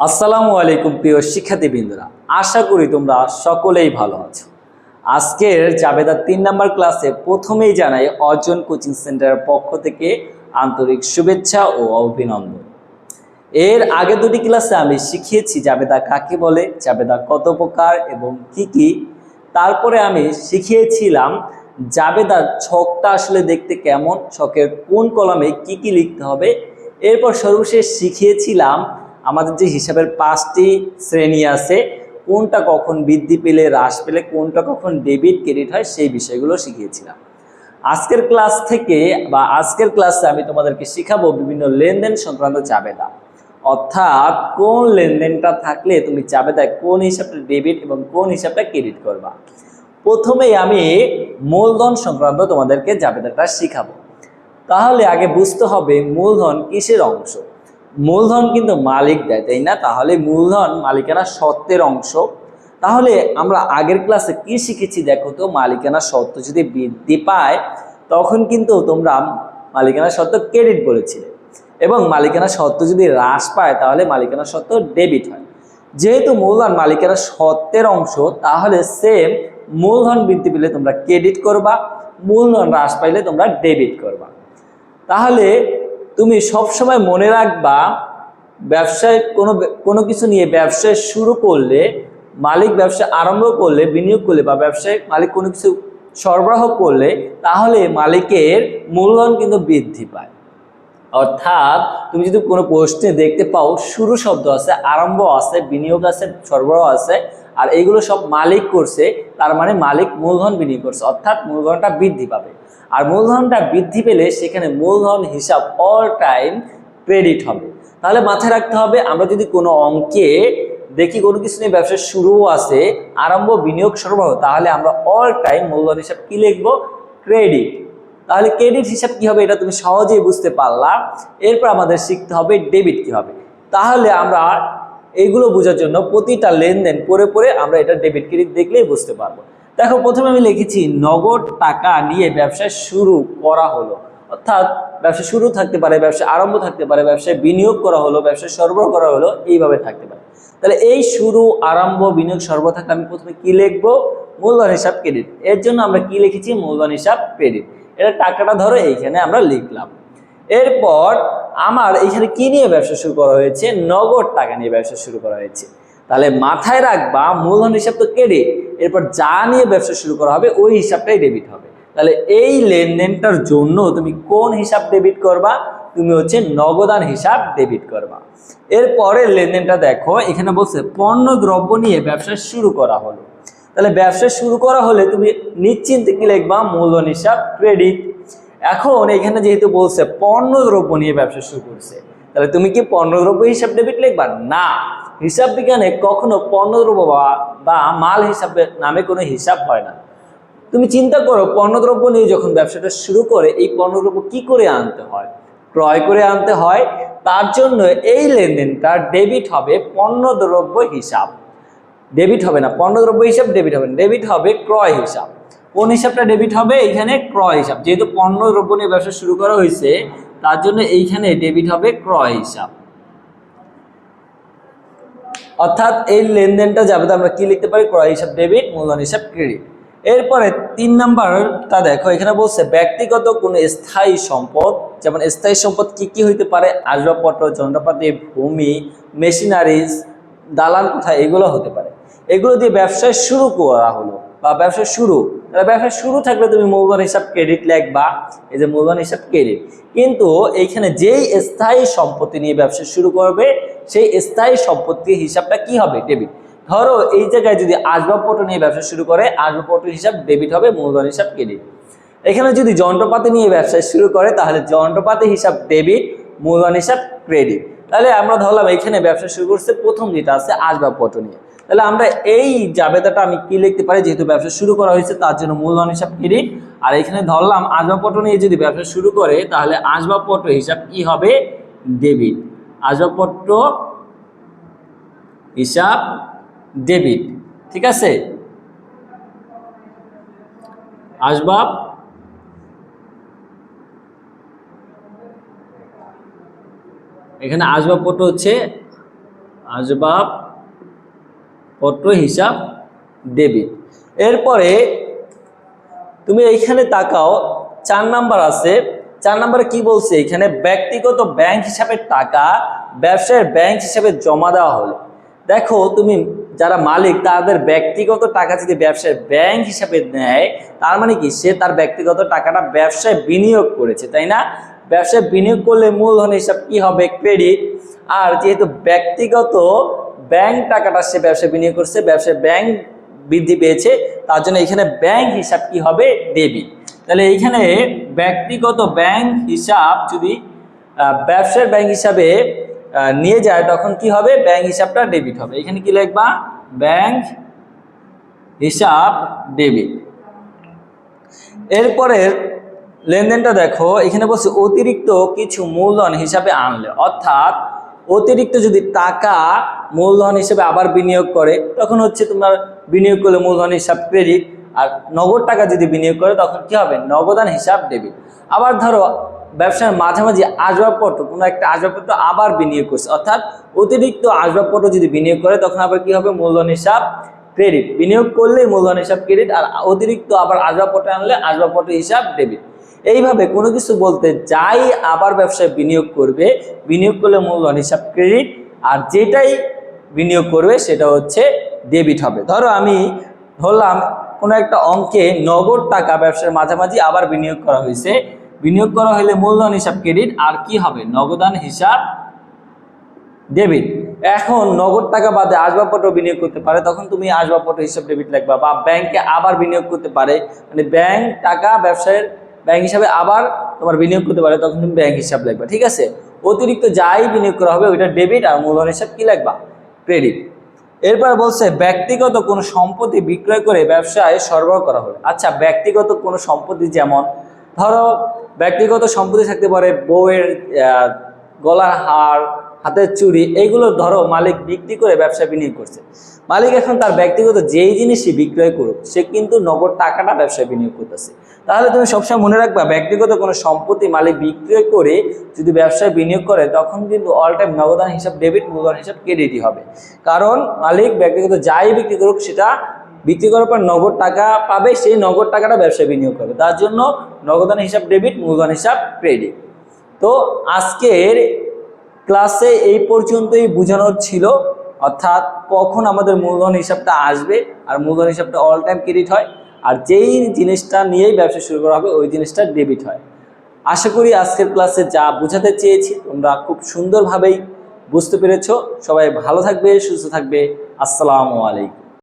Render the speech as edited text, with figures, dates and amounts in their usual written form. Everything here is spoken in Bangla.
আসসালামু আলাইকুম প্রিয় শিক্ষার্থীবৃন্দরা, আশা করি তোমরা সকলেই ভালো আছো। আজকের জাবেদার 3 নম্বর ক্লাসে প্রথমেই জানাই অর্জন কোচিং সেন্টারের পক্ষ থেকে আন্তরিক শুভেচ্ছা ও অভিনন্দন। এর আগে দুটি ক্লাসে আমি শিখিয়েছি জাবেদা কাকে বলে, জাবেদা কত প্রকার এবং কি কি। তারপরে আমি শিখিয়েছিলাম জাবেদার ছকটা আসলে দেখতে কেমন, ছকের কোন কলামে কি কি লিখতে হবে। এরপর সর্বশেষ শিখিয়েছিলাম আমাদের যে হিসাবের 5টি শ্রেণী আছে, কোনটা কখন বৃদ্ধি পেলে হ্রাস পেলে কোনটা কখন ডেবিট ক্রেডিট হয় সেই বিষয়গুলো শিখিয়েছিলাম। আজকের ক্লাস থেকে বা আজকের ক্লাসে আমি তোমাদেরকে শিখাবো বিভিন্ন লেনদেন সংক্রান্ত জাবেদা, অর্থাৎ কোন লেনদেনটা থাকলে তুমি জাবেদায় কোন হিসাবটা ডেবিট এবং কোন হিসাবটা ক্রেডিট করবা। প্রথমেই আমি মূলধন সংক্রান্ত তোমাদেরকে জাবেদাটা শিখাবো। তাহলে আগে বুঝতে হবে মূলধন কিসের অংশ। মূলধন কিন্তু মালিক দেয়, তাই না? তাহলে মূলধন মালিকানা সত্ত্বের অংশ। তাহলে আমরা আগের ক্লাসে কি শিখেছি দেখো তো, মালিকানা সত্ত্ব যদি বৃদ্ধি পায় তখন কিন্তু তোমরা মালিকানা সত্ত্ব ক্রেডিট বলেছিলে, এবং মালিকানা সত্ত্ব যদি হ্রাস পায় তাহলে মালিকানা সত্ত্ব ডেবিট হয়। যেহেতু মূলধন মালিকানা সত্ত্বের অংশ, তাহলে সেম মূলধন বৃদ্ধি পেলে তোমরা ক্রেডিট করবা, মূলধন হ্রাস পাইলে তোমরা ডেবিট করবা। তাহলে তুমি সবসময় মনে রাখবা, ব্যবসায় কোনো কিছু নিয়ে ব্যবসা শুরু করলে, মালিক ব্যবসা আরম্ভ করলে, বিনিয়োগ করলে বা ব্যবসায় মালিক কোনো কিছু সরবরাহ করলে, তাহলে মালিকের মূলধন কিন্তু বৃদ্ধি পায়। অর্থাৎ তুমি যদি কোনো প্রশ্নে দেখতে পাও শুরু শব্দ আছে, আরম্ভ আছে, বিনিয়োগ আছে, সরবরাহ আছে, আর এইগুলো সব মালিক করছে, তার মানে মালিক মূলধন বিনিয়োগ করছে, অর্থাৎ মূলধনটা বৃদ্ধি পাবে। আর মূলধনটা বৃদ্ধি পেলে সেখানে মূলধন হিসাব অল টাইম ক্রেডিট হবে। তাহলে মাথায় রাখতে হবে, আমরা যদি কোনো অঙ্কে দেখি কোনো কিছু নিয়ে ব্যবসা শুরুও আছে, আরম্ভ, বিনিয়োগ, সরবরাহ, তাহলে আমরা অল টাইম মূলধন হিসাব কি লিখবো? ক্রেডিট। তাহলে ক্রেডিট হিসাব কি হবে এটা তুমি সহজেই বুঝতে পারলা। এরপর আমাদের শিখতে হবে ডেবিট কি হবে। তাহলে আমরা এইগুলো বোঝার জন্য প্রতিটা লেনদেন পড়ে পড়ে আমরা এটা ডেবিট ক্রেডিট দেখলেই বুঝতে পারবো। দেখো, প্রথমে আমি লিখেছি নগদ টাকা নিয়ে ব্যবসা শুরু করা হলো, অর্থাৎ ব্যবসা শুরু থাকতে পারে, ব্যবসা আরম্ভ থাকতে পারে, ব্যবসায় বিনিয়োগ করা হলো, ব্যবসায় সরবরাহ করা হলো, এইভাবে থাকতে পারে। তাহলে এই শুরু, আরম্ভ, বিনিয়োগ, সরবরাহ থাকলে আমি প্রথমে কি লিখবো? মূলধন হিসাব ক্রেডিট। এর জন্য আমরা কি লিখেছি? মূলধন হিসাব ক্রেডিট। এটা টাকাটা ধরো এইখানে আমরা লিখলাম। এরপর আমার এইখানে কি নিয়ে ব্যবসা শুরু করা হয়েছে? নগদ টাকা নিয়ে ব্যবসা শুরু করা হয়েছে। তাহলে মাথায় রাখবা মূলধন হিসাব তো ক্রেডিট, এরপর যা নিয়ে ব্যবসা শুরু করা হবে ওই হিসাবটাই ডেবিট হবে। তাহলে এই লেনদেনটার জন্য তুমি কোন হিসাব ডেবিট করবা? তুমি হচ্ছে নগদান হিসাব ডেবিট করবা। এরপরের লেনদেনটা দেখো, এখানে বলছে পণ্য দ্রব্য নিয়ে ব্যবসা শুরু করা হলো। তাহলে ব্যবসা শুরু করা হলে তুমি নিশ্চিন্তে কি লিখবা? মূলধন হিসাব ক্রেডিট। এখন এখানে যেহেতু বলছে পণ্য দ্রব্য নিয়ে ব্যবসা শুরু করছে, তাহলে তুমি কি পণ্য দ্রব্য হিসাব ডেবিট লিখবা? না, হিসাব বিজ্ঞানে কখনো পণ্য দ্রব্য বা মাল হিসাবে নামে কোনো হিসাব হয় না। তুমি চিন্তা করো, পণ্যদ্রব্য নিয়ে যখন ব্যবসাটা শুরু করে, এই পণ্যদ্রব্য কি করে আনতে হয়? ক্রয় করে আনতে হয়। তার জন্য এই লেনদেনটা ডেবিট হবে পণ্যদ্রব্য হিসাব। ডেবিট হবে না পণ্যদ্রব্য হিসাব, ডেবিট হবে না, ডেবিট হবে ক্রয় হিসাব। কোন হিসাবটা ডেবিট হবে? এইখানে ক্রয় হিসাব। যেহেতু পণ্যদ্রব্য নিয়ে ব্যবসা শুরু করা হয়েছে, তার জন্য এইখানে ডেবিট হবে ক্রয় হিসাব। অর্থাৎ এই লেনদেনটা যাবে, আমরা কি লিখতে পারি? ক্রয় হিসাব ডেবিট, মূলধন হিসাব ক্রেডিট। এরপরে 3 নাম্বারটা দেখো, এখানে বলছে ব্যক্তিগত কোনো স্থায়ী সম্পদ, যেমন স্থায়ী সম্পদ কি কি হইতে পারে? আসবাবপত্র, যন্ত্রপাতি, ভূমি, মেশিনারিজ, দালান কোঠা, এগুলো হতে পারে। এগুলো দিয়ে ব্যবসায় শুরু করা হলো বা ব্যবসা শুরু, তাহলে ব্যবসা শুরু থাকলে তুমি মূলধন হিসাব ক্রেডিট লিখবা, এই যে মূলধন হিসাব ক্রেডিট। কিন্তু এইখানে যেই স্থায়ী সম্পত্তি নিয়ে ব্যবসা শুরু করবে সেই স্থায়ী সম্পত্তির হিসাবটা কি হবে? ডেবিট। ধরো এই জায়গায় যদি আসবাবপত্র নিয়ে ব্যবসা শুরু করে, আসবাবপত্রের হিসাব ডেবিট হবে, মূলধন হিসাব ক্রেডিট। এখানে যদি যন্ত্রপাতি নিয়ে ব্যবসা শুরু করে, তাহলে যন্ত্রপাতি হিসাব ডেবিট, মূলধন হিসাব ক্রেডিট। তাহলে আমরা ধরলাম এখানে ব্যবসা শুরু করছে প্রথম যেটা আছে আসবাবপত্র নিয়ে, তাহলে আমরা এই জাবেদাটা আমি কি লিখতে পারি? যেহেতু ব্যবসা শুরু করা হয়েছে তার জন্য মূলধন হিসাব ক্রেডিট। আর এখানে ধরলাম আসবাবপত্র নিয়ে যদি ব্যবসা শুরু করে, তাহলে আসবাবপত্র হিসাব কি হবে? ডেবিট। আসবাবপত্র হিসাব ডেবিট। ঠিক আছে? আসবাব এখানে আসবাবপত্র হচ্ছে আসবাবপত্র হিসাব ডেবিট। এরপরে তুমি এইখানে তাকাও, 4 নাম্বার আছে। 4 নাম্বারে কি বলছে, এখানে ব্যক্তিগত ব্যাংক হিসাবে টাকা ব্যবসায়ের ব্যাংক হিসাবে জমা দেওয়া হলো। দেখো তুমি যারা মালিক তাদের ব্যক্তিগত টাকা যদি ব্যবসায়ের ব্যাংক হিসাবে নেয়, তার মানে কি সে তার ব্যক্তিগত টাকাটা ব্যবসায় বিনিয়োগ করেছে, তাই না? ব্যবসায় বিনিয়োগ করলে মূলধন হিসাব কি হবে? ক্রেডিট। আর যেহেতু ব্যক্তিগত ব্যাংক টাকাটা সে ব্যবসায় বিনিয়োগ করছে, ব্যবসায় ব্যাংক বৃদ্ধি পেয়েছে, তার জন্য এখানে ব্যাংক হিসাব কি হবে? ডেবিট। তাহলে এইখানে ব্যক্তিগত ব্যাংক হিসাব যদি ব্যবসার ব্যাংক হিসাবে নিয়ে যায় তখন কি হবে? ব্যাংক হিসাবটা ডেবিট হবে। এখানে কি লিখবা? ব্যাংক হিসাব ডেবিট। এরপরের লেনদেনটা দেখো, এখানে বলছে অতিরিক্ত কিছু মূলধন হিসাবে আনলে, অর্থাৎ অতিরিক্ত যদি টাকা মূলধন হিসেবে আবার বিনিয়োগ করে তখন হচ্ছে তোমার বিনিয়োগ করলে মূলধন হিসাব ক্রেডিট। আর নগদ টাকা যদি বিনিয়োগ করে তখন কি হবে? নগদান হিসাব ডেবিট। আবার ধরো ব্যবসার মাঝামাঝি আসবাবপত্র, কোনো একটা আসবাবপত্র আবার বিনিয়োগ করছে, অর্থাৎ অতিরিক্ত আসবাবপত্র যদি বিনিয়োগ করে তখন আবার কি হবে? মূলধন হিসাব ক্রেডিট। বিনিয়োগ করলে মূলধন হিসাব ক্রেডিট, আর অতিরিক্ত আবার আসবাবপত্র আনলে আসবাবপত্র হিসাব ডেবিট। এইভাবে কোনো কিছু বলতে যাই আবার ব্যবসায় বিনিয়োগ করবে, বিনিয়োগ করলে মূলধন হিসাব ক্রেডিট, আর যেটাই বিনিয়োগ করবে সেটা হচ্ছে ডেবিট হবে। ধরো আমি ধরলাম কোনো একটা অঙ্কে নগদ টাকা ব্যবসার মাঝামাঝি আবার বিনিয়োগ করা হয়েছে, বিনিয়োগ করা হলে মূলধন হিসাব ক্রেডিট, আর কি হবে? নগদান হিসাব ডেবিট। এখন নগদ টাকা বাদে আসবাবপত্র বিনিয়োগ করতে পারে, তখন তুমি আসবাবপত্র হিসাব ডেবিট লিখবা। বা ব্যাংকে আবার বিনিয়োগ করতে পারে, মানে ব্যাংক টাকা ব্যবসায়ের ব্যাংক হিসাবে আবার তোমার বিনিয়োগ করতে পারে, তখন তুমি ব্যাংক হিসাব লিখবা। ঠিক আছে? অতিরিক্ত যাই বিনিয়োগ করা হবে ওইটা ডেবিট, আর মূলধন হিসাব কি লিখবা? ক্রেডিট। এরপর বলছে ব্যক্তিগত কোনো সম্পত্তি বিক্রয় করে ব্যবসায় সরবরাহ করা হবে। আচ্ছা, ব্যক্তিগত কোনো সম্পত্তি যেমন ধরো ব্যক্তিগত সম্পত্তি থাকতে পারে বউয়ের গলার হার, হাতের চুড়ি, এইগুলো ধরো মালিক বিক্রি করে ব্যবসায় বিনিয়োগ করছে। মালিক এখন তার ব্যক্তিগত যেই জিনিসই বিক্রয় করুক সে কিন্তু নগদ টাকাটা ব্যবসায় বিনিয়োগ করতেছে। তাহলে তুমি সবসময় মনে রাখবা, ব্যক্তিগত কোনো সম্পত্তি মালিক বিক্রয় করে যদি ব্যবসায় বিনিয়োগ করে তখন কিন্তু অল টাইম নগদান হিসাব ডেবিট, মূলধন হিসাব ক্রেডিটই হবে। কারণ মালিক ব্যক্তিগত যাই বিক্রি করুক সেটা বিক্রি করার পর নগদ টাকা পাবে, সেই নগদ টাকাটা ব্যবসায় বিনিয়োগ করবে, তার জন্য নগদান হিসাব ডেবিট, মূলধন হিসাব ক্রেডিট। তো আজকের ক্লাসে এই পর্যন্তই বোঝানোর ছিল, অর্থাৎ কখন আমাদের মূলধন হিসাবটা আসবে, আর মূলধন হিসাবটা অল টাইম ক্রেডিট হয়, আর যেই জিনিসটা নিয়েই ব্যবসা শুরু করা হবে ওই জিনিসটা ডেবিট হয়। আশা করি আজকের ক্লাসে যা বোঝাতে চেয়েছি তোমরা খুব সুন্দরভাবেই বুঝতে পেরেছো। সবাই ভালো থাকবে, সুস্থ থাকবে। আসসালামু আলাইকুম।